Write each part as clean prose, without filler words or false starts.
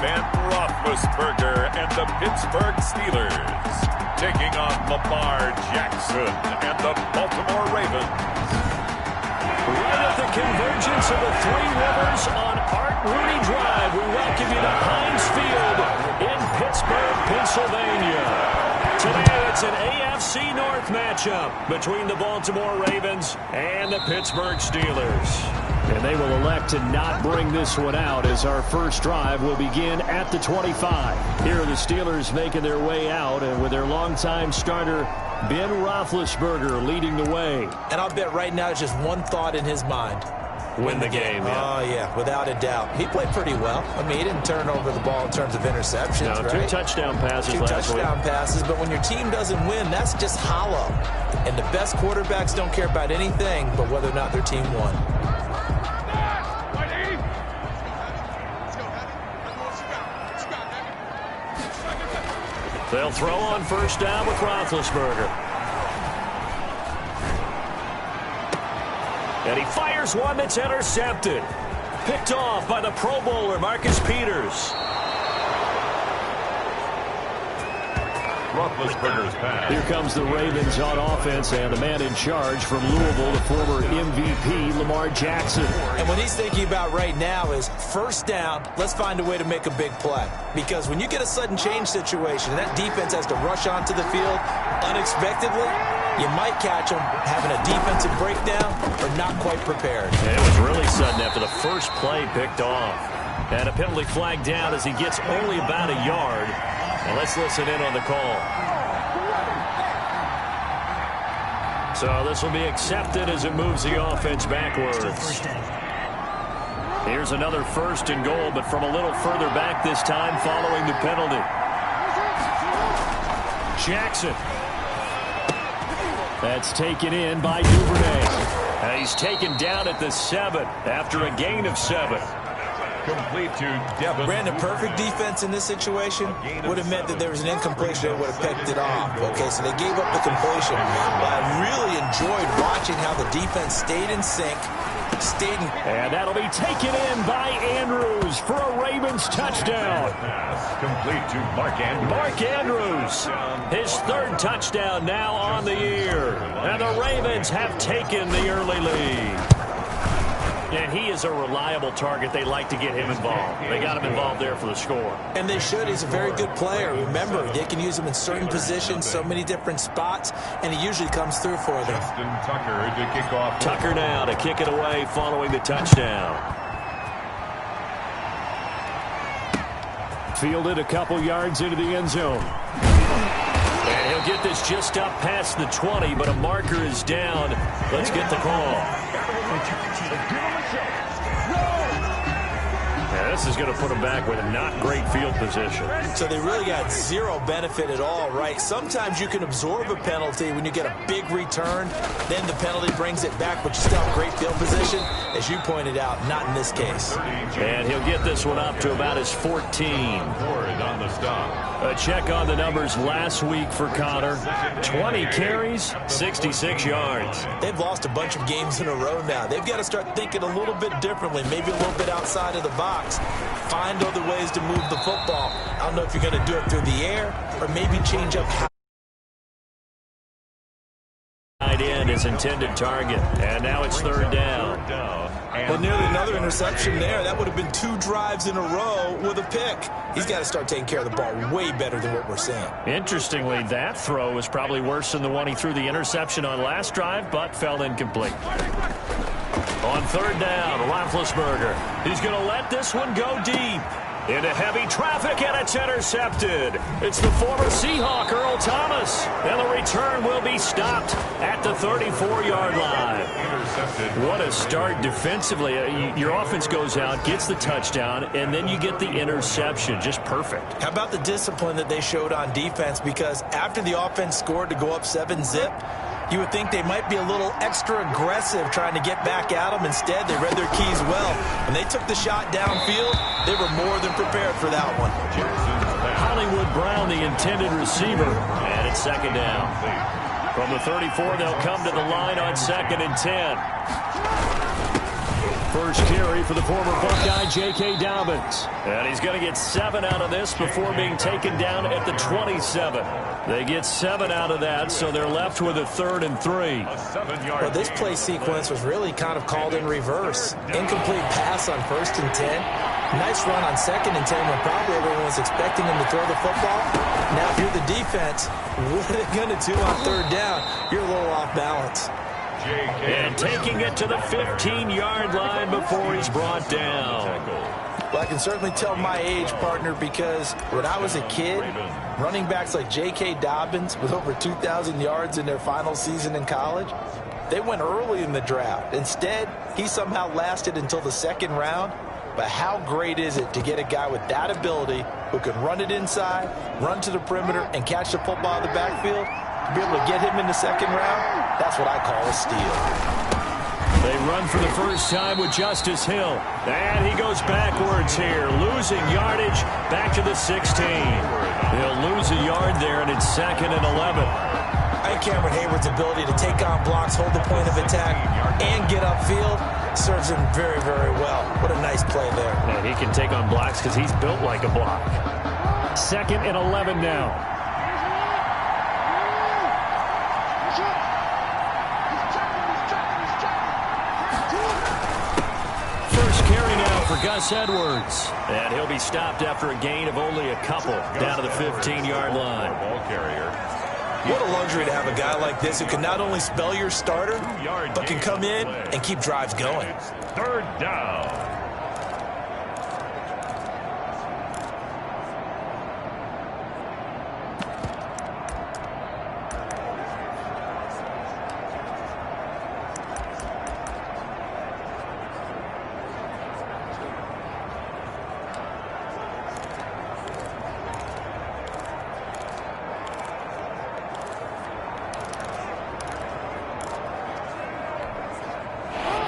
Ben Roethlisberger and the Pittsburgh Steelers, taking on Lamar Jackson and the Baltimore Ravens. Right at the convergence of the Three Rivers on Art Rooney Drive, we welcome you to Heinz Field in Pittsburgh, Pennsylvania. Today it's an AFC North matchup between the Baltimore Ravens and the Pittsburgh Steelers. And they will elect to not bring this one out as our first drive will begin at the 25. Here are the Steelers making their way out, and with their longtime starter Ben Roethlisberger leading the way. And I'll bet right now it's just one thought in his mind. Win the game. Yeah. Oh, yeah, without a doubt. He played pretty well. I mean, he didn't turn over the ball in terms of interceptions, no, right? 2 touchdown passes last week. 2 touchdown passes, but when your team doesn't win, that's just hollow. And the best quarterbacks don't care about anything but whether or not their team won. They'll throw on first down with Roethlisberger. And he fires one that's intercepted. Picked off by the Pro Bowler, Marcus Peters. Roethlisberger's pass. Here comes the Ravens on offense, and the man in charge from Louisville, the former MVP, Lamar Jackson. And what he's thinking about right now is first down, let's find a way to make a big play. Because when you get a sudden change situation, and that defense has to rush onto the field unexpectedly, you might catch them having a defensive breakdown or not quite prepared. And it was really sudden after the first play picked off. And a penalty flag down as he gets only about a yard. And let's listen in on the call. So this will be accepted as it moves the offense backwards. Here's another 1st and goal, but from a little further back this time following the penalty. Jackson. That's taken in by Duvernay. And he's taken down at the 7 after a gain of 7. Complete to Devin. Brandon, perfect defense in this situation would have meant that there was an incompletion. They would have picked it off. Okay, so they gave up the completion. But I really enjoyed watching how the defense stayed in sync. And that'll be taken in by Andrews for a Ravens touchdown. Complete to Mark Andrews. Mark Andrews, his 3rd touchdown now on the year. And the Ravens have taken the early lead. And he is a reliable target. They like to get him involved. They got him involved there for the score. And they should. He's a very good player. Remember, they can use him in certain positions, so many different spots, and he usually comes through for them. Justin Tucker to kick off. Tucker now to kick it away following the touchdown. Fielded a couple yards into the end zone. And he'll get this just up past the 20, but a marker is down. Let's get the call. Yeah, this is going to put them back with a not great field position. So they really got zero benefit at all, right? Sometimes you can absorb a penalty when you get a big return. Then the penalty brings it back, but you still have great field position. As you pointed out, not in this case. And he'll get this one up to about his 14. On the stop. A check on the numbers last week for Connor. 20 carries, 66 yards. They've lost a bunch of games in a row now. They've got to start thinking a little bit differently, maybe a little bit outside of the box. Find other ways to move the football. I don't know if you're going to do it through the air or maybe change up how tight end is intended target. And now it's 3rd down. Well, nearly another interception there. That would have been 2 drives in a row with a pick. He's got to start taking care of the ball way better than what we're seeing. Interestingly, that throw was probably worse than the one he threw the interception on last drive, but fell incomplete. On 3rd down, Roethlisberger. He's going to let this one go deep. Into heavy traffic, and it's intercepted. It's the former Seahawk, Earl Thomas. And the return will be stopped at the 34-yard line. What a start defensively. Your offense goes out, gets the touchdown, and then you get the interception. Just perfect. How about the discipline that they showed on defense? Because after the offense scored to go up 7-zip, you would think they might be a little extra aggressive trying to get back at them. Instead, they read their keys well. When they took the shot downfield, they were more than prepared for that one. Hollywood Brown, the intended receiver, and it's 2nd down. From the 34, they'll come to the line on 2nd and 10. first carry for the former Buckeye, J.K. Dobbins. And he's going to get 7 out of this before being taken down at the 27. They get 7 out of that, so they're left with a 3rd and 3. Well, this play sequence was really kind of called in reverse. Incomplete pass on 1st and 10. Nice run on 2nd and 10 when probably everyone was expecting him to throw the football. Now, if you're the defense, what are they going to do on 3rd down? You're a little off balance. And taking it to the 15-yard line before he's brought down. Well, I can certainly tell my age, partner, because when I was a kid, running backs like J.K. Dobbins with over 2,000 yards in their final season in college, they went early in the draft. Instead, he somehow lasted until the 2nd round. But how great is it to get a guy with that ability who can run it inside, run to the perimeter, and catch the football in the backfield? To be able to get him in the 2nd round, that's what I call a steal. They run for the first time with Justice Hill. And he goes backwards here, losing yardage back to the 16. He'll lose a yard there, and it's 2nd and 11. I think Cameron Hayward's ability to take on blocks, hold the point of attack, and get upfield serves him very, very well. What a nice play there. And he can take on blocks because he's built like a block. 2nd and 11 now. For Gus Edwards. And he'll be stopped after a gain of only a couple down to the 15-yard line. Ball carrier. What a luxury to have a guy like this who can not only spell your starter, but can come in and keep drives going. 3rd down.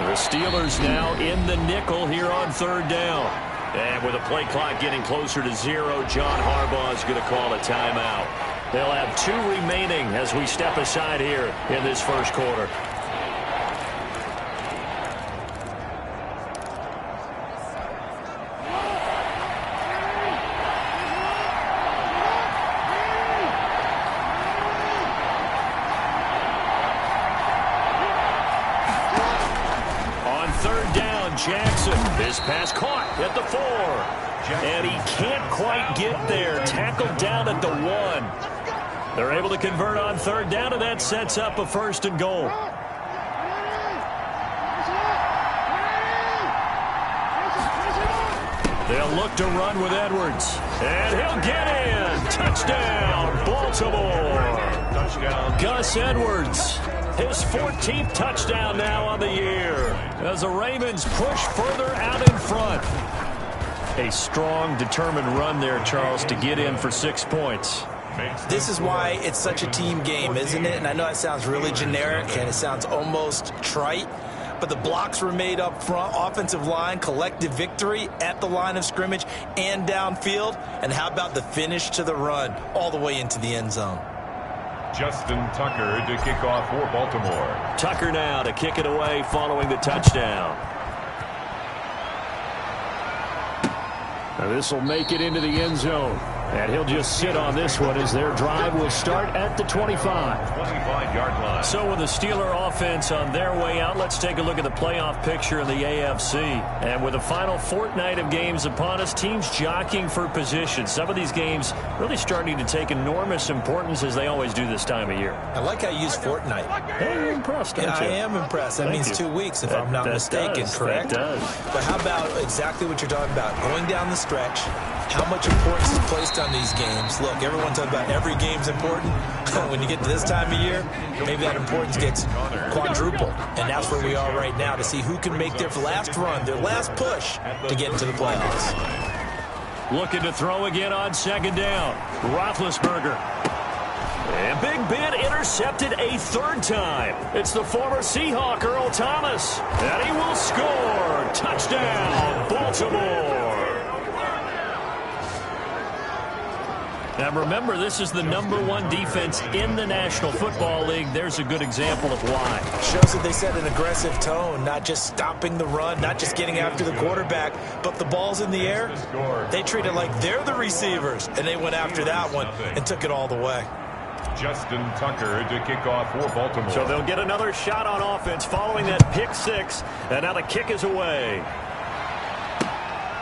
The Steelers now in the nickel here on 3rd down. And with the play clock getting closer to 0, John Harbaugh is going to call a timeout. They'll have 2 remaining as we step aside here in this first quarter. Jackson, this pass caught at the 4. And he can't quite get there. Tackled down at the 1. They're able to convert on 3rd down, and that sets up a 1st and goal. They'll look to run with Edwards. And he'll get in. Touchdown, Baltimore. Touchdown. Gus Edwards. His 14th touchdown now on the year as the Ravens push further out in front. A strong, determined run there, Charles, to get in for 6 points. This is why it's such a team game, isn't it? And I know that sounds really generic and it sounds almost trite, but the blocks were made up front, offensive line, collective victory at the line of scrimmage and downfield. And how about the finish to the run all the way into the end zone? Justin Tucker to kick off for Baltimore. Tucker now to kick it away following the touchdown. Now this will make it into the end zone. And he'll just sit on this one as their drive will start at the 25. 25-yard line. So with the Steeler offense on their way out, let's take a look at the playoff picture in the AFC. And with the final fortnight of games upon us, teams jockeying for position. Some of these games really starting to take enormous importance as they always do this time of year. I like how you use fortnight. Hey, you're impressed, aren't you? I am impressed. That means 2 weeks, if I'm not mistaken, correct? That does. But how about exactly what you're talking about? Going down the stretch, how much importance is placed on these games. Look, everyone talks about every game's important. When you get to this time of year, maybe that importance gets quadrupled. And that's where we are right now to see who can make their last run, their last push to get into the playoffs. Looking to throw again on 2nd down. Roethlisberger. And Big Ben intercepted a 3rd time. It's the former Seahawk, Earl Thomas. And he will score. Touchdown, Baltimore. Now remember, this is the #1 defense in the National Football League. There's a good example of why. Shows that they set an aggressive tone, not just stopping the run, not just getting after the quarterback, but the ball's in the air. They treat it like they're the receivers, and they went after that one and took it all the way. Justin Tucker to kick off for Baltimore. So they'll get another shot on offense following that pick six, and now the kick is away.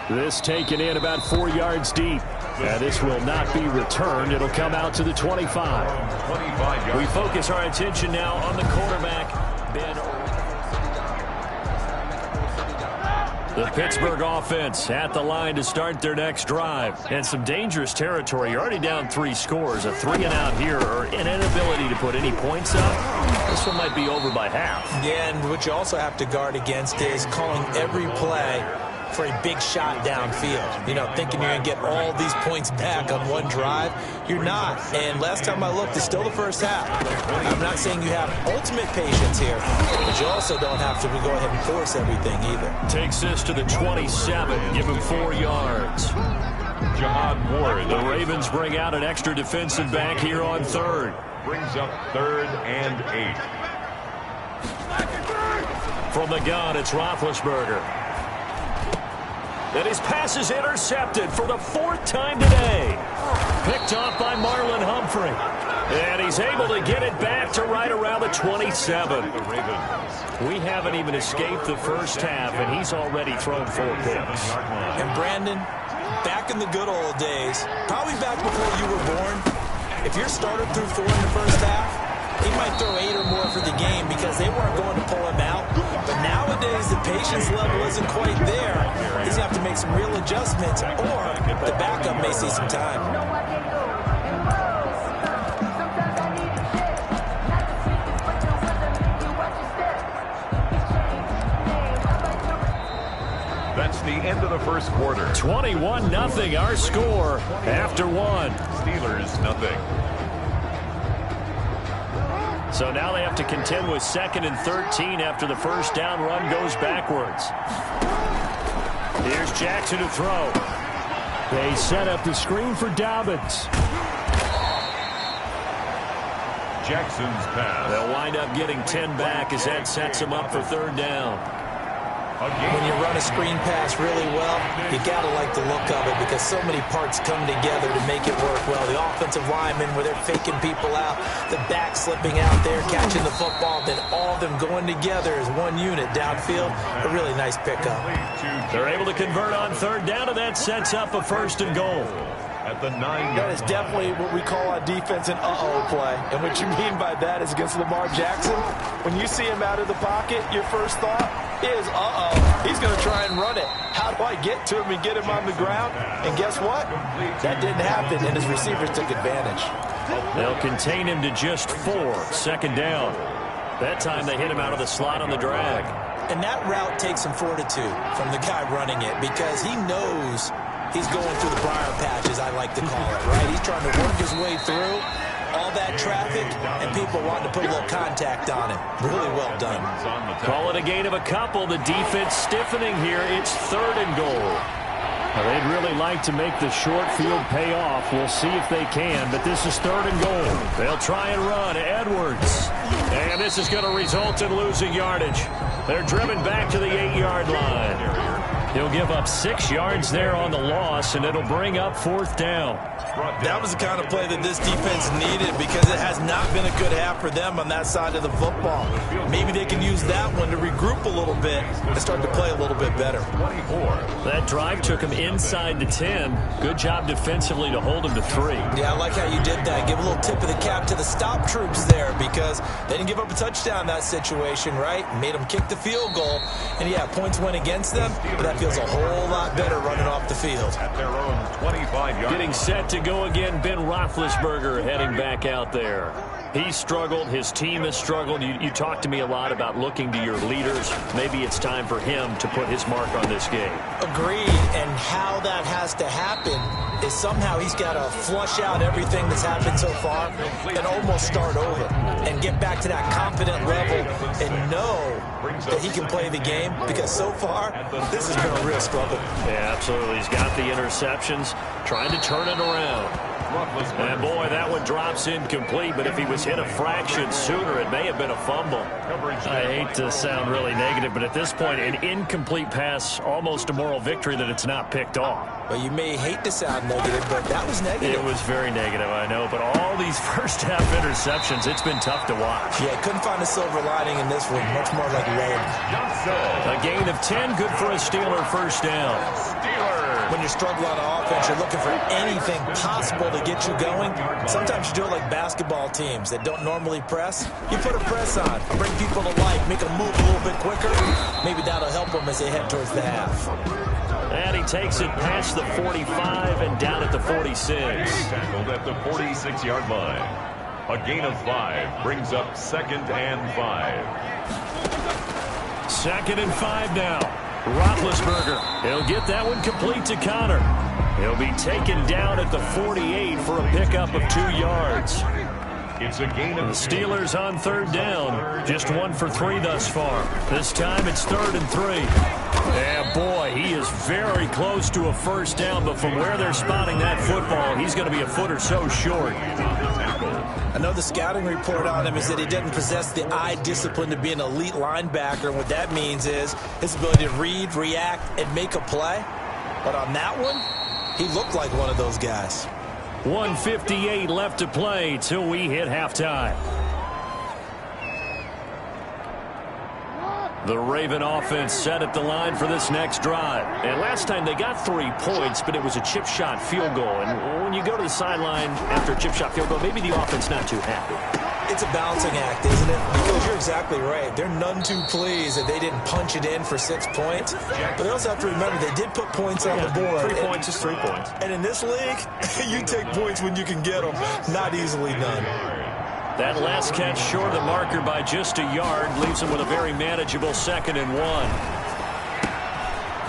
This taken in about 4 yards deep. And this will not be returned. It'll come out to the 25. We focus our attention now on the quarterback, Ben. The Pittsburgh offense at the line to start their next drive. And some dangerous territory. You're already down 3 scores. A 3-and-out here, or an inability to put any points up. This one might be over by half. Yeah, and what you also have to guard against is calling every play for a big shot downfield. You know, thinking you're going to get all these points back on one drive. You're not. And last time I looked, it's still the first half. I'm not saying you have ultimate patience here, but you also don't have to go ahead and force everything either. Takes this to the 27. Give him 4 yards. Jihad Ward. The Ravens bring out an extra defensive back here on third. Brings up 3rd and 8. From the gun, it's Roethlisberger. And his pass is intercepted for the 4th time today. Picked off by Marlon Humphrey. And he's able to get it back to right around the 27. We haven't even escaped the first half, and he's already thrown 4 picks. And Brandon, back in the good old days, probably back before you were born, if your starter threw 4 in the first half, he might throw 8 or more for the game because they weren't going to pull him out. But nowadays, the patience level isn't quite there. He's going to have to make some real adjustments, or the backup may see some time. That's the end of the first quarter. 21-0 our score after 1. Steelers nothing. So now they have to contend with 2nd and 13 after the first down run goes backwards. Here's Jackson to throw. They set up the screen for Dobbins. Jackson's pass. They'll wind up getting 10 back as that sets them up for 3rd down. When you run a screen pass really well, you got to like the look of it because so many parts come together to make it work well. The offensive linemen, where they're faking people out, the back slipping out there, catching the football, then all of them going together as one unit downfield. A really nice pickup. They're able to convert on 3rd down, and that sets up a 1st and goal. At the 9. That is definitely what we call a defense and uh-oh play. And what you mean by that is against Lamar Jackson, when you see him out of the pocket, your first thought is, uh-oh, he's going to try and run it. How do I get to him and get him on the ground? And guess what? That didn't happen, and his receivers took advantage. They'll contain him to just 4, 2nd down. That time they hit him out of the slot on the drag. And that route takes some fortitude from the guy running it because he knows he's going through the briar patch, as I like to call it, right? He's trying to work his way through all that traffic, and people wanting to put a little contact on him. Really well done. Call it a gain of a couple. The defense stiffening here. It's 3rd and goal. Well, they'd really like to make the short field pay off. We'll see if they can, but this is 3rd and goal. They'll try and run. Edwards. And this is going to result in losing yardage. They're driven back to the 8-yard line. He'll give up 6 yards there on the loss, and it'll bring up 4th down. That was the kind of play that this defense needed because it has not been a good half for them on that side of the football. Maybe they can use that one to regroup a little bit and start to play a little bit better. That drive took him inside the 10. Good job defensively to hold him to 3. Yeah, I like how you did that. Give a little tip of the cap to the stop troops there because they didn't give up a touchdown in that situation, right? Made them kick the field goal. And, yeah, points went against them, but that feels a whole lot better running off the field. At their own 25-yard. Getting set to go again, Ben Roethlisberger heading back out there. He struggled. His team has struggled. You talked to me a lot about looking to your leaders. Maybe it's time for him to put his mark on this game. Agreed. And how that has to happen is somehow he's got to flush out everything that's happened so far and almost start over and get back to that confident level and know that he can play the game because so far this has been a real struggle. Yeah, absolutely. He's got the interceptions, trying to turn it around. And boy, that one drops incomplete, but if he was hit a fraction sooner, it may have been a fumble. I hate to sound really negative, but at this point, an incomplete pass, almost a moral victory that it's not picked off. Well, you may hate to sound negative, but that was negative. It was very negative, I know, but all these first-half interceptions, it's been tough to watch. Yeah, couldn't find a silver lining in this one. Much more like lead. A gain of 10, good for a Steeler first down. When you struggle on offense, you're looking for anything possible to get you going. Sometimes you do it like basketball teams that don't normally press. You put a press on, bring people to life, make them move a little bit quicker. Maybe that'll help them as they head towards the half. And he takes it past the 45 and down at the 46. Tackled at the 46-yard line. A gain of 5 brings up 2nd and 5. 2nd and 5 now. Roethlisberger. He'll get that one complete to Connor. He'll be taken down at the 48 for a pickup of 2 yards. It's a gain of the Steelers on 3rd down. Just 1 for 3 thus far. This time it's 3rd and 3. Yeah, boy, he is very close to a first down, but from where they're spotting that football, he's going to be a foot or so short. I know the scouting report on him is that he doesn't possess the eye discipline to be an elite linebacker. And what that means is his ability to read, react, and make a play. But on that one, he looked like one of those guys. 1:58 left to play till we hit halftime. The Raven offense set at the line for this next drive. And last time they got 3 points, but it was a chip shot field goal. And when you go to the sideline after a chip shot field goal, maybe the offense not too happy. It's a balancing act, isn't it? Because you're exactly right. They're none too pleased that they didn't punch it in for 6 points. But they also have to remember they did put points on the board. 3 points is 3 points. And in this league, you take points when you can get them. Not easily done. That last catch short of the marker by just a yard leaves him with a very manageable 2nd and 1.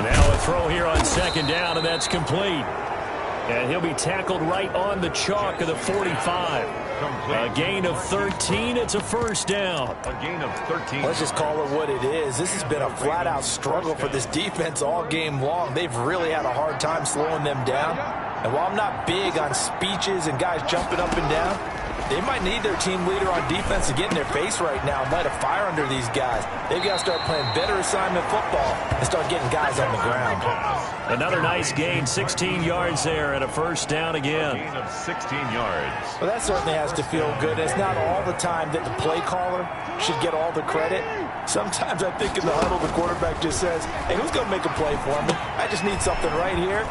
Now a throw here on 2nd down, and that's complete. And he'll be tackled right on the chalk of the 45. A gain of 13. It's a first down. a gain of 13. Let's just call it what it is. This has been a flat-out struggle for this defense all game long. They've really had a hard time slowing them down. And while I'm not big on speeches and guys jumping up and down, they might need their team leader on defense to get in their face right now and light a fire under these guys. They've got to start playing better assignment football and start getting guys on the ground. Another nice gain, 16 yards there, and a first down again. Gain of 16 yards. Well, that certainly has to feel good. It's not all the time that the play caller should get all the credit. Sometimes I think in the huddle, the quarterback just says, hey, who's going to make a play for me? I just need something right here.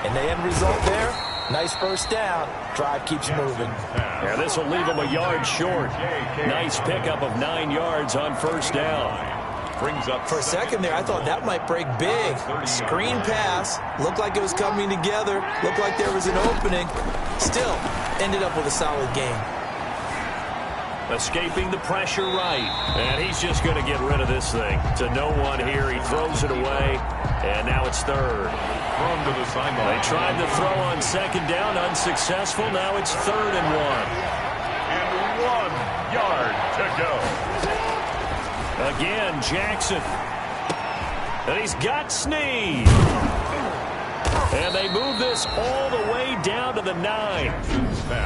And the end result there, nice first down. Drive keeps moving. Yeah, this will leave him a yard short. Nice pickup of 9 yards on first down. Brings up For a second there, I thought that might break big. Screen pass. Looked like it was coming together. Looked like there was an opening. Still, ended up with a solid game. Escaping the pressure right. And he's just going to get rid of this thing. To no one here. He throws it away. And now it's 3rd. Thrown to the sideline. They tried to throw on 2nd down. Unsuccessful. Now it's 3rd and 1. And 1 yard to go. Again, Jackson. And he's got Snead. And they move this all the way down to the 9.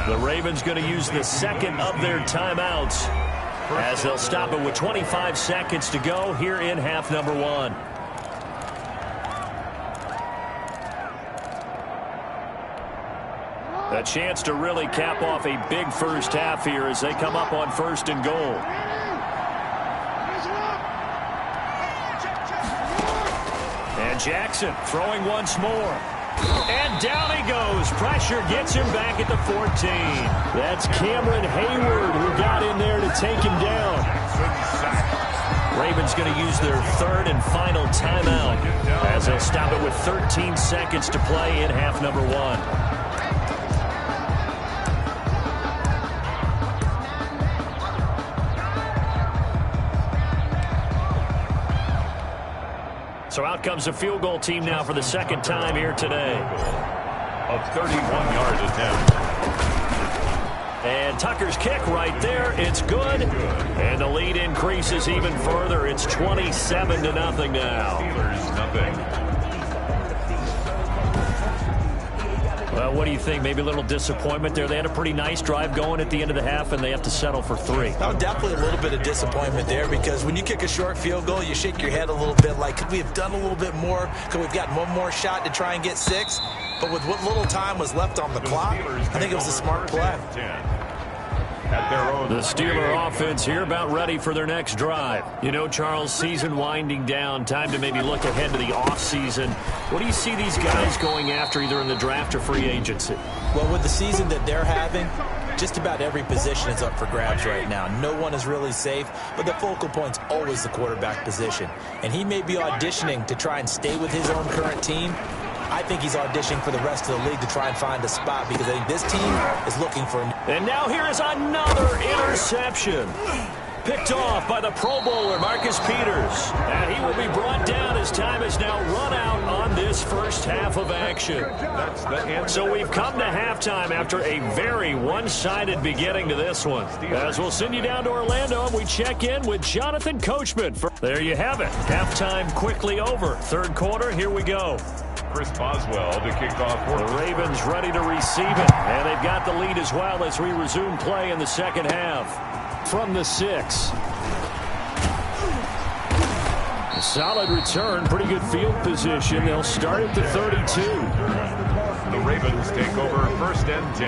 The Ravens going to use the 2nd of their timeouts as they'll stop it with 25 seconds to go here in half number 1. A chance to really cap off a big first half here as they come up on 1st and goal. And Jackson throwing once more. And down he goes. Pressure gets him back at the 14. That's Cameron Hayward who got in there to take him down. Ravens going to use their 3rd and final timeout as they'll stop it with 13 seconds to play in half number 1. So out comes the field goal team now for the 2nd time here today. A 31-yard attempt. And Tucker's kick right there. It's good. And the lead increases even further. It's 27-0 now. Steelers nothing. Well, what do you think? Maybe a little disappointment there. They had a pretty nice drive going at the end of the half, and they have to settle for 3. Oh, definitely a little bit of disappointment there, because when you kick a short field goal, you shake your head a little bit like, could we have done a little bit more? Could we have gotten one more shot to try and get 6? But with what little time was left on the clock, I think it was a smart play. The Steeler offense here about ready for their next drive. You know, Charles, season winding down, time to maybe look ahead to the offseason. What do you see these guys going after either in the draft or free agency? Well, with the season that they're having, just about every position is up for grabs right now. No one is really safe, but the focal point's always the quarterback position. And he may be auditioning to try and stay with his own current team. I think he's auditioning for the rest of the league to try and find a spot, because I think this team is looking for him. And now here is another interception. Picked off by the Pro Bowler, Marcus Peters. And he will be brought down as time has now run out on this first half of action. So we've come to halftime after a very one-sided beginning to this one. As we'll send you down to Orlando, and we check in with Jonathan Coachman. There you have it. Halftime quickly over. Third quarter, here we go. Chris Boswell to kick off. The Ravens ready to receive it. And they've got the lead as well as we resume play in the second half. From the 6. A solid return, pretty good field position. They'll start at the 32. The Ravens take over 1st and 10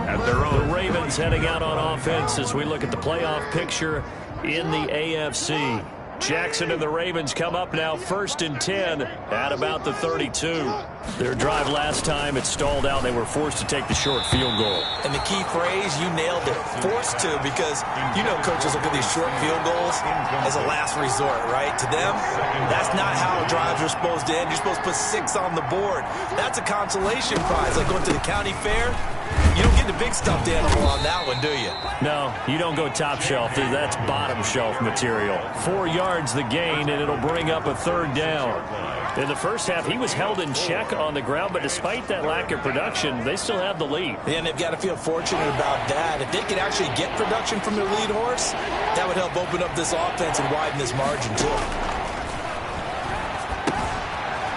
at their own. The Ravens heading out on offense as we look at the playoff picture in the AFC. Jackson and the Ravens come up now 1st and 10 at about the 32. Their drive last time, it stalled out. They were forced to take the short field goal. And the key phrase, you nailed it, forced to, because you know coaches look at these short field goals as a last resort, right? To them, that's not how drives are supposed to end. You're supposed to put 6 on the board. That's a consolation prize, like going to the county fair. You don't get the big stuffed animal on that one, do you? No, you don't go top shelf. That's bottom shelf material. 4 yards the gain, and it'll bring up a 3rd down. In the first half, he was held in check on the ground, but despite that lack of production, they still have the lead. And they've got to feel fortunate about that. If they could actually get production from their lead horse, that would help open up this offense and widen this margin, too.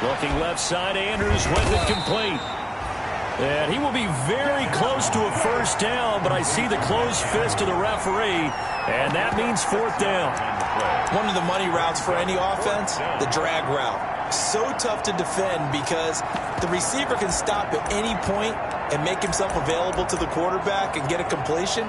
Looking left side, Andrews with it complete. And he will be very close to a 1st down, but I see the closed fist of the referee, and that means 4th down. One of the money routes for any offense, the drag route. So tough to defend because the receiver can stop at any point and make himself available to the quarterback and get a completion.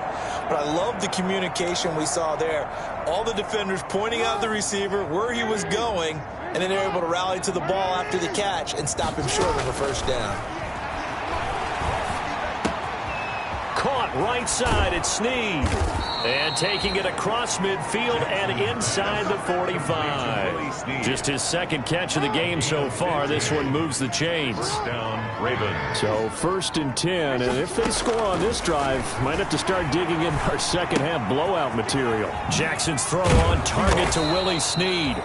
But I love the communication we saw there. All the defenders pointing out the receiver, where he was going, and then they're able to rally to the ball after the catch and stop him short of a 1st down. Caught right side, it's Snead. And taking it across midfield and inside the 45. Just his 2nd catch of the game so far. This one moves the chains. Down, Ravens. So 1st and 10, and if they score on this drive, might have to start digging in our second half blowout material. Jackson's throw on target to Willie Snead.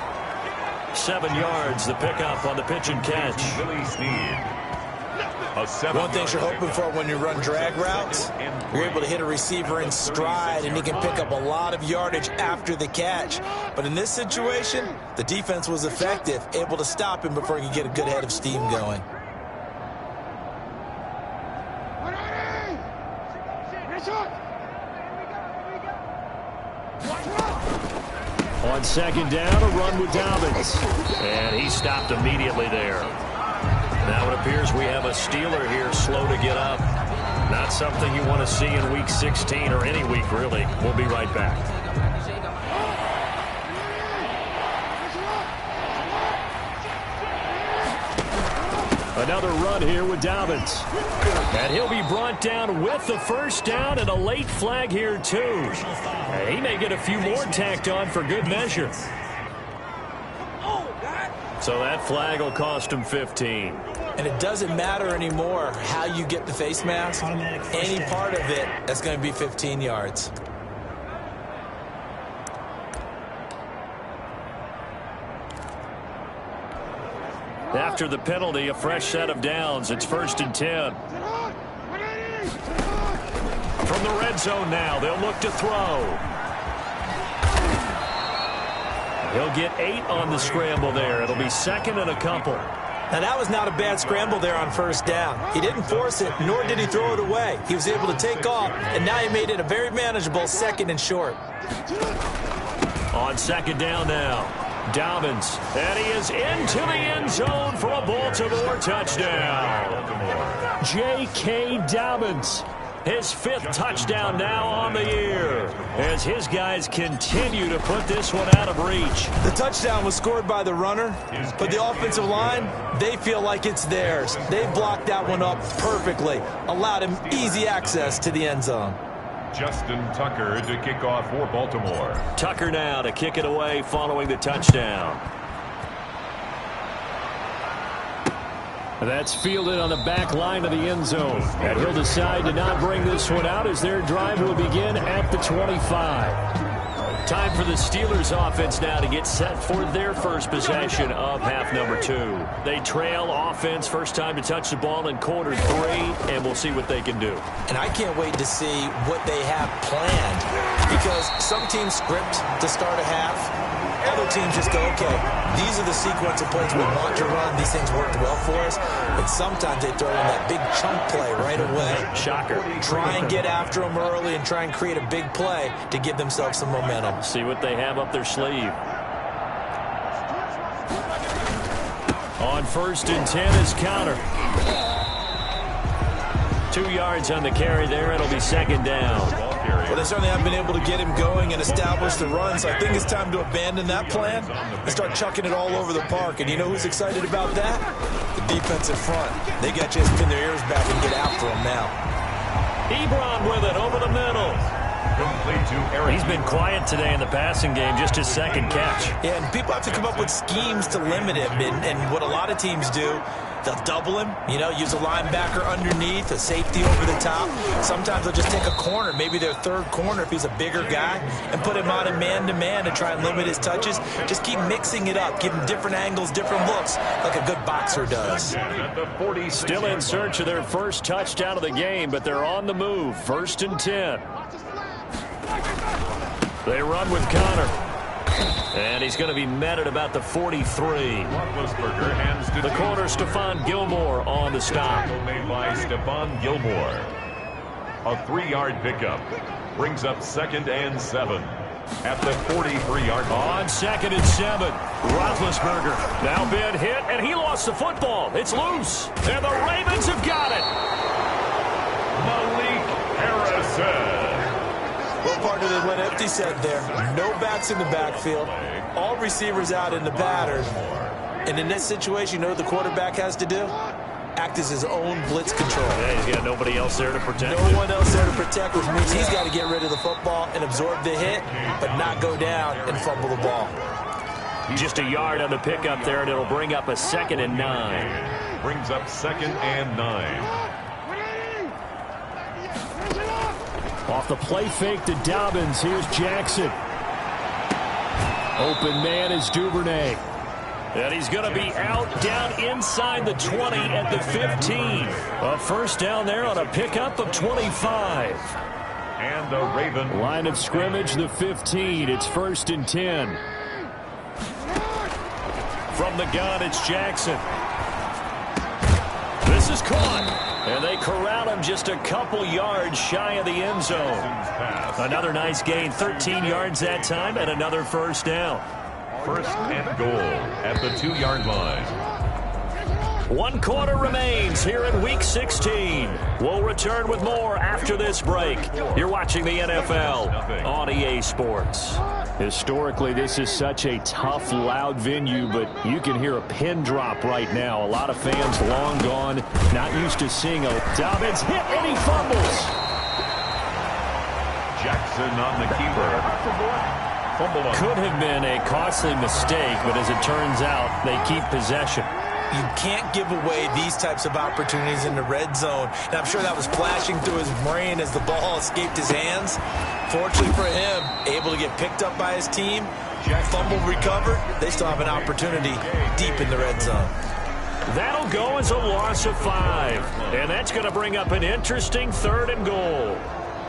7 yards, the pickup on the pitch and catch. Willie Snead. One thing you're hoping for when you run drag routes, you're able to hit a receiver in stride, and he can pick up a lot of yardage after the catch. But in this situation, the defense was effective, able to stop him before he could get a good head of steam going. On 2nd down, a run with Dobbins. And he stopped immediately there. Now it appears we have a Steeler here slow to get up. Not something you want to see in Week 16 or any week, really. We'll be right back. Another run here with Dobbins. And he'll be brought down with the 1st down and a late flag here, too. He may get a few more tacked on for good measure. So that flag will cost him 15. And it doesn't matter anymore how you get the face mask. Any part of it, that's going to be 15 yards. After the penalty, a fresh set of downs. It's 1st and 10. From the red zone now, they'll look to throw. He'll get 8 on the scramble there. It'll be 2nd and a couple. Now, that was not a bad scramble there on first down. He didn't force it, nor did he throw it away. He was able to take off, and now he made it a very manageable 2nd and short. On 2nd down now, Dobbins. And he is into the end zone for a Baltimore touchdown. J.K. Dobbins. His 5th touchdown now on the year as his guys continue to put this one out of reach. The touchdown was scored by the runner, but the offensive line, they feel like it's theirs. They blocked that one up perfectly, allowed him easy access to the end zone. Justin Tucker to kick off for Baltimore. Tucker now to kick it away following the touchdown. That's fielded on the back line of the end zone. And he'll decide to not bring this one out as their drive will begin at the 25. Time for the Steelers offense now to get set for their first possession of half number 2. They trail offense, first time to touch the ball in quarter 3, and we'll see what they can do. And I can't wait to see what they have planned, because some teams script to start a half. Other teams just go, okay, these are the sequence of plays we want to run. These things worked well for us. And sometimes they throw in that big chunk play right away. Shocker. Try and get after them early and try and create a big play to give themselves some momentum. See what they have up their sleeve. On 1st and 10 is Connor. 2 yards on the carry there. It'll be 2nd down. Well, they certainly haven't been able to get him going and establish the run, so I think it's time to abandon that plan and start chucking it all over the park. And you know who's excited about that? The defensive front. They got to just pin their ears back and get after him now. Ebron with it over the middle. He's been quiet today in the passing game, just his 2nd catch. Yeah, and people have to come up with schemes to limit him. And what a lot of teams do, they'll double him, use a linebacker underneath, a safety over the top. Sometimes they'll just take a corner, maybe their 3rd corner if he's a bigger guy, and put him on a man-to-man to try and limit his touches. Just keep mixing it up, give him different angles, different looks, like a good boxer does. Still in search of their first touchdown of the game, but they're on the move. 1st and 10. They run with Connor. And he's going to be met at about the 43. The corner, Stephon Gilmore on the stop. Made by Stephon Gilmore. A 3-yard pickup. Brings up 2nd and 7. At the 43-yard line. On 2nd and 7. Roethlisberger now been hit, and he lost the football. It's loose. And the Ravens have got it. Malik Harrison. Well, partner, they went empty set there. No backs in the backfield. All receivers out in the pattern. And in this situation, you know what the quarterback has to do? Act as his own blitz control. Yeah, he's got nobody else there to protect him. No one else there to protect, which means he's got to get rid of the football and absorb the hit, but not go down and fumble the ball. Just a yard on the pickup there, and it'll bring up a 2nd and 9. Brings up 2nd and 9. Off the play fake to Dobbins. Here's Jackson. Open man is Duvernay. And he's going to be out down inside the 20 at the 15. A first down there on a pickup of 25. And the Raven. Line of scrimmage, the 15. It's 1st and 10. From the gun, it's Jackson. This is caught. And they corral him just a couple yards shy of the end zone. Another nice gain, 13 yards that time, and another first down. 1st and goal at the 2-yard line. 1 quarter remains here in Week 16. We'll return with more after this break. You're watching the NFL on EA Sports. Historically, this is such a tough, loud venue, but you can hear a pin drop right now. A lot of fans long gone, not used to seeing a Dobbins hit, and he fumbles. Jackson on the keeper. Could have been a costly mistake, but as it turns out, they keep possession. You can't give away these types of opportunities in the red zone. And I'm sure that was flashing through his brain as the ball escaped his hands. Fortunately for him, able to get picked up by his team, fumble recovered. They still have an opportunity deep in the red zone. That'll go as a loss of 5. And that's going to bring up an interesting 3rd and goal.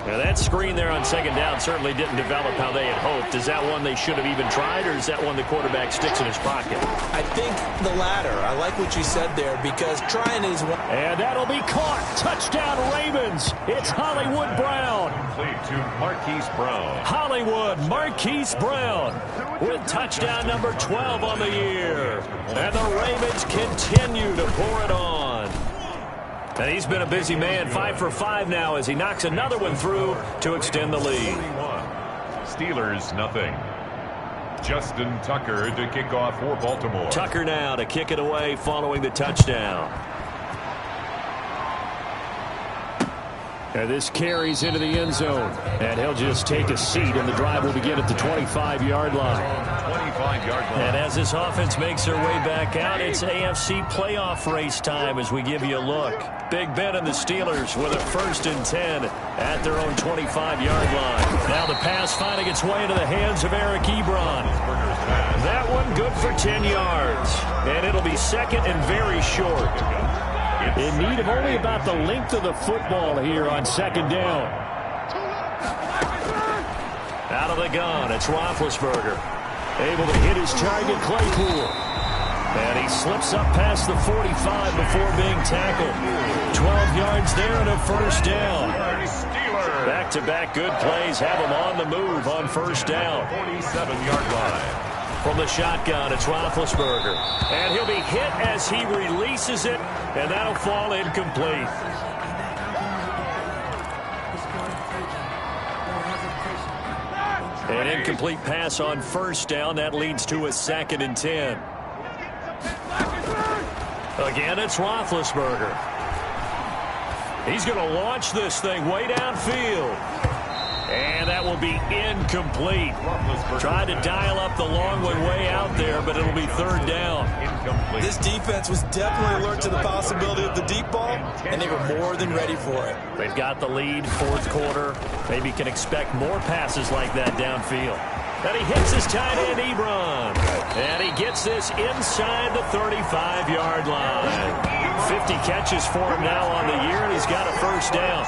Now that screen there on second down certainly didn't develop how they had hoped. Is that one they should have even tried, or is that one the quarterback sticks in his pocket? I think the latter. I like what you said there, because trying is one. And that'll be caught. Touchdown, Ravens. It's Hollywood Brown. Complete to Marquise Brown. Hollywood Marquise Brown with touchdown number 12 on the year. And the Ravens continue to pour it on. And he's been a busy man, 5 for 5 now as he knocks another one through to extend the lead. Steelers, nothing. Justin Tucker to kick off for Baltimore. Tucker now to kick it away following the touchdown. And this carries into the end zone. And he'll just take a seat, and the drive will begin at the 25-yard line. 25-yard line. And as this offense makes their way back out, it's AFC playoff race time as we give you a look. Big Ben and the Steelers with a 1st and 10 at their own 25-yard line. Now the pass finding its way into the hands of Eric Ebron. That one good for 10 yards. And it'll be 2nd and very short. In need of only about the length of the football here on 2nd down. Out of the gun, it's Roethlisberger. Able to hit his target, Claypool. And he slips up past the 45 before being tackled. 12 yards there and a 1st down. Back-to-back good plays have him on the move on 1st down. 47-yard line. From the shotgun, it's Roethlisberger. And he'll be hit as he releases it, and that'll fall incomplete. An incomplete pass on 1st down. That leads to a 2nd and 10. Again, it's Roethlisberger. He's going to launch this thing way downfield. And that will be incomplete. Tried to dial up the long one way out there, but it'll be 3rd down. Incomplete. This defense was definitely alert to the possibility of the deep ball, and they were more than ready for it. They've got the lead, 4th quarter. Maybe can expect more passes like that downfield. And he hits his tight end, Ebron. And he gets this inside the 35-yard line. 50 catches for him now on the year, and he's got a 1st down.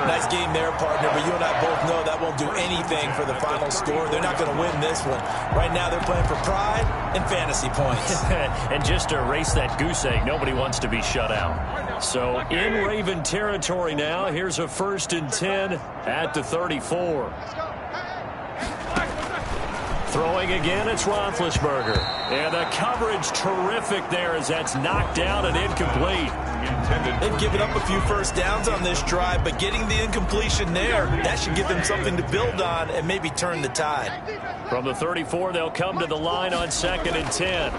Nice game there, partner, but you and I both know that won't do anything for the final score. They're not going to win this one. Right now they're playing for pride and fantasy points. And just to erase that goose egg, nobody wants to be shut out. So in Raven territory now, here's a 1st and 10 at the 34. Throwing again, it's Roethlisberger. And the coverage terrific there as that's knocked down and incomplete. They've given up a few 1st downs on this drive, but getting the incompletion there, that should give them something to build on and maybe turn the tide. From the 34, they'll come to the line on 2nd and 10.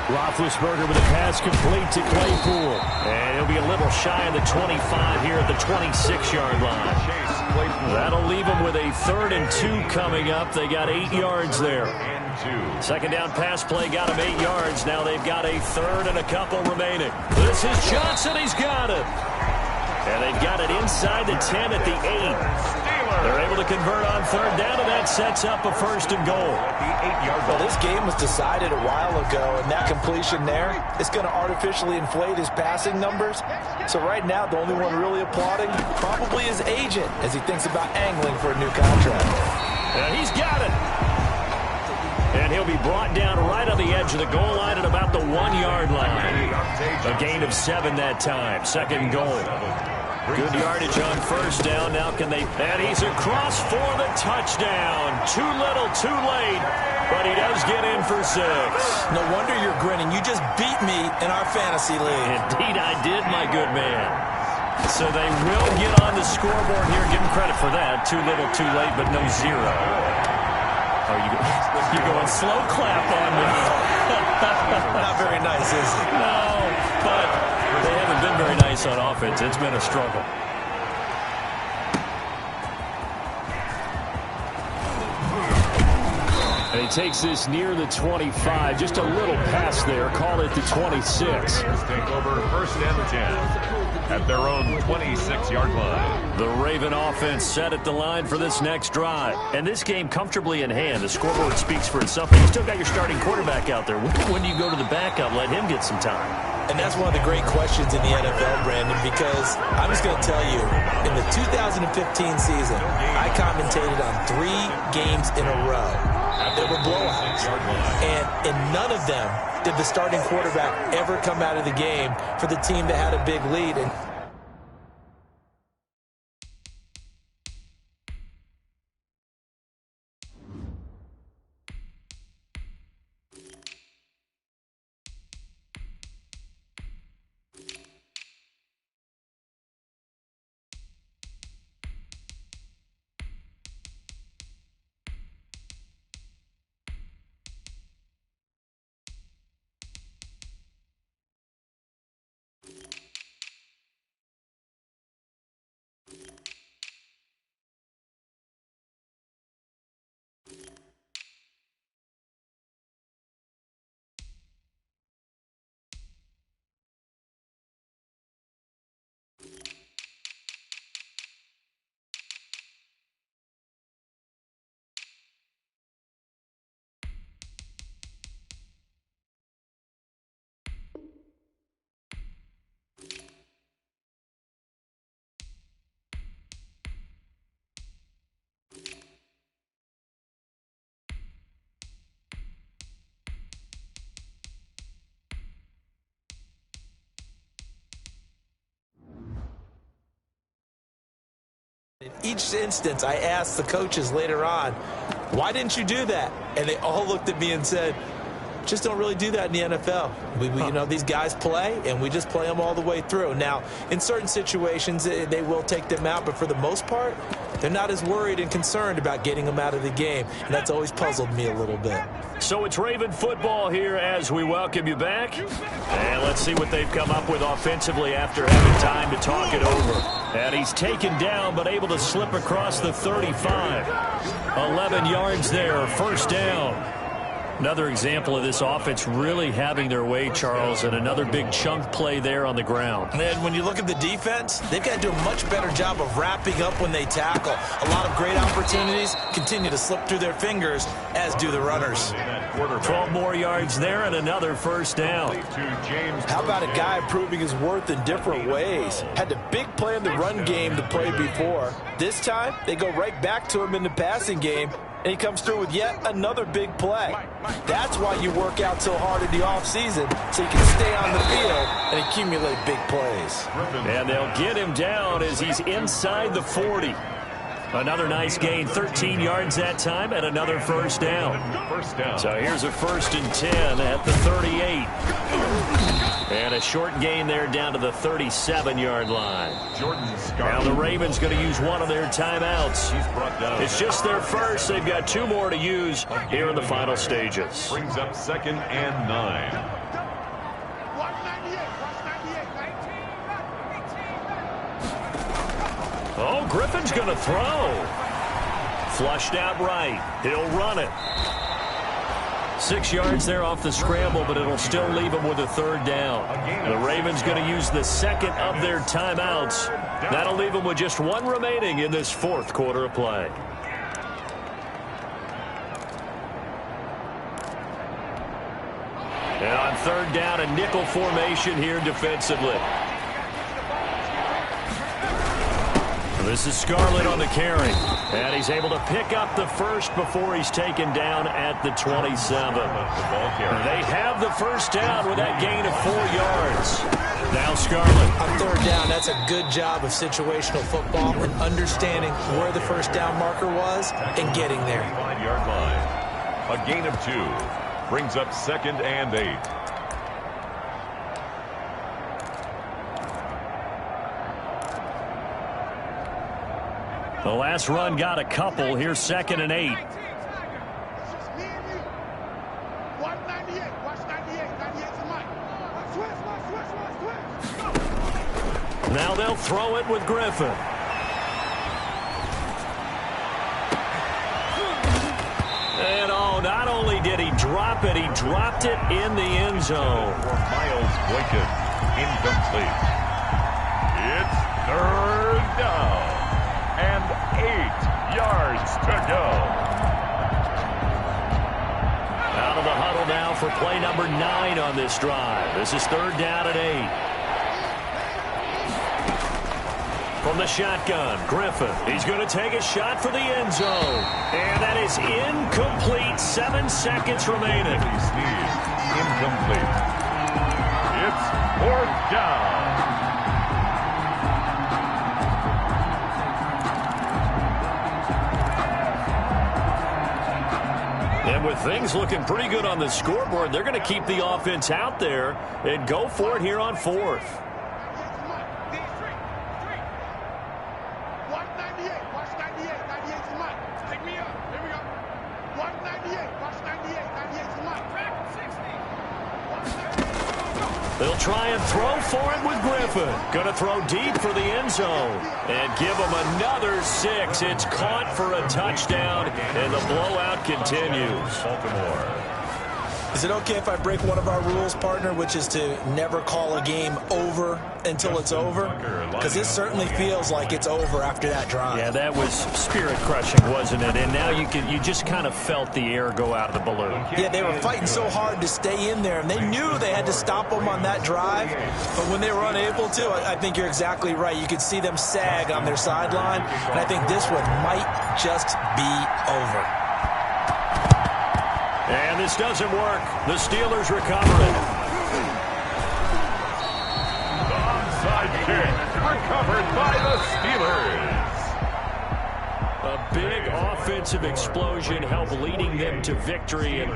Roethlisberger with a pass complete to Claypool. And he'll be a little shy of the 25 here at the 26-yard line. That'll leave them with a 3rd and 2 coming up. They got 8 yards there. 2nd down pass play got him 8 yards. Now they've got a 3rd and a couple remaining. This is Johnson. He's got it. And they've got it inside the 10 at the 8. They're able to convert on 3rd down, and that sets up a 1st and goal. Well, this game was decided a while ago, and that completion there is going to artificially inflate his passing numbers. So right now, the only one really applauding probably his agent as he thinks about angling for a new contract. And he's got it. And he'll be brought down right on the edge of the goal line at about the 1-yard line. A gain of 7 that time. 2nd goal. Good yardage on 1st down. Now can they... And he's across for the touchdown. Too little, too late. But he does get in for 6. No wonder you're grinning. You just beat me in our fantasy league. Indeed I did, my good man. So they will get on the scoreboard here. Give him credit for that. Too little, too late, but no 0. Oh, you're going slow clap on me. Not very nice, is it? No, but they haven't been very nice on offense. It's been a struggle. And he takes this near the 25. Just a little pass there. Call it the 26. Take over 1st and 10. at their own 26-yard line. The Raven offense set at the line for this next drive. And this game comfortably in hand. The scoreboard speaks for itself. You still got your starting quarterback out there. When do you go to the backup, let him get some time? And that's one of the great questions in the NFL, Brandon, because I'm just going to tell you, in the 2015 season, I commentated on 3 games in a row. There were blowouts. And in none of them did the starting quarterback ever come out of the game for the team that had a big lead. And in each instance, I asked the coaches later on, why didn't you do that? And they all looked at me and said, just don't really do that in the NFL. You know, these guys play, and we just play them all the way through. Now, in certain situations, they will take them out, but for the most part, they're not as worried and concerned about getting them out of the game, and that's always puzzled me a little bit. So it's Raven football here as we welcome you back. And let's see what they've come up with offensively after having time to talk it over. And he's taken down but able to slip across the 35. 11 yards there, first down. Another example of this offense really having their way, Charles, and another big chunk play there on the ground. And then when you look at the defense, they've got to do a much better job of wrapping up when they tackle. A lot of great opportunities continue to slip through their fingers, as do the runners. 12 more yards there and another first down. How about a guy proving his worth in different ways? Had the big play in the run game to play before. This time, they go right back to him in the passing game, and he comes through with yet another big play. That's why you work out so hard in the offseason, so you can stay on the field and accumulate big plays. And they'll get him down as he's inside the 40. Another nice gain, 13 yards that time, and another first down. So here's a 1st and 10 at the 38. And a short gain there down to the 37-yard line. Now the Ravens going to use one of their timeouts. It's just their first. They've got 2 more to use here in the final stages. Brings up 2nd and 9. Oh, Griffin's going to throw. Flushed out right. He'll run it. 6 yards there off the scramble, but it'll still leave him with a 3rd down. The Ravens going to use the 2nd of their timeouts. That'll leave them with just 1 remaining in this 4th quarter of play. And on 3rd down, a nickel formation here defensively. This is Scarlett on the carry. And he's able to pick up the first before he's taken down at the 27. They have the first down with that gain of 4 yards. Now Scarlett. On 3rd down, that's a good job of situational football and understanding where the first down marker was and getting there. 5-yard line. A gain of 2. Brings up 2nd and 8. The last run got a couple. Here's 2nd and 8. Now they'll throw it with Griffin. And oh, not only did he drop it, he dropped it in the end zone. For Miles Boykin, incomplete. It's third down and 8 yards to go. Out of the huddle now for play number 9 on this drive. This is third down and 8. From the shotgun, Griffin. He's going to take a shot for the end zone. And that is incomplete. 7 seconds remaining. Sneed, incomplete. It's fourth down. And with things looking pretty good on the scoreboard, they're going to keep the offense out there and go for it here on fourth. They'll try and throw for it with Griffin. Going to throw deep for the end zone. And give him another 6. It's caught for a touchdown, and the blowout continues. Baltimore. Is it okay if I break one of our rules, partner, which is to never call a game over until it's over? Because this certainly feels like it's over after that drive. Yeah, that was spirit-crushing, wasn't it? And now you just kind of felt the air go out of the balloon. Yeah, they were fighting so hard to stay in there, and they knew they had to stop them on that drive. But when they were unable to, I think you're exactly right. You could see them sag on their sideline, and I think this one might just be over. And this doesn't work. The Steelers recover it. The onside kick recovered by the Steelers. A big offensive explosion helped leading them to victory. And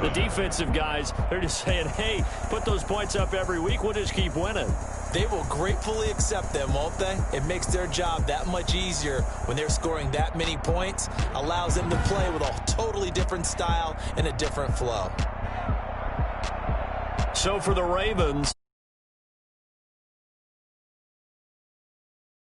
the defensive guys, they're just saying, hey, put those points up every week. We'll just keep winning. They will gratefully accept them, won't they? It makes their job that much easier when they're scoring that many points. Allows them to play with a totally different style and a different flow. So for the Ravens,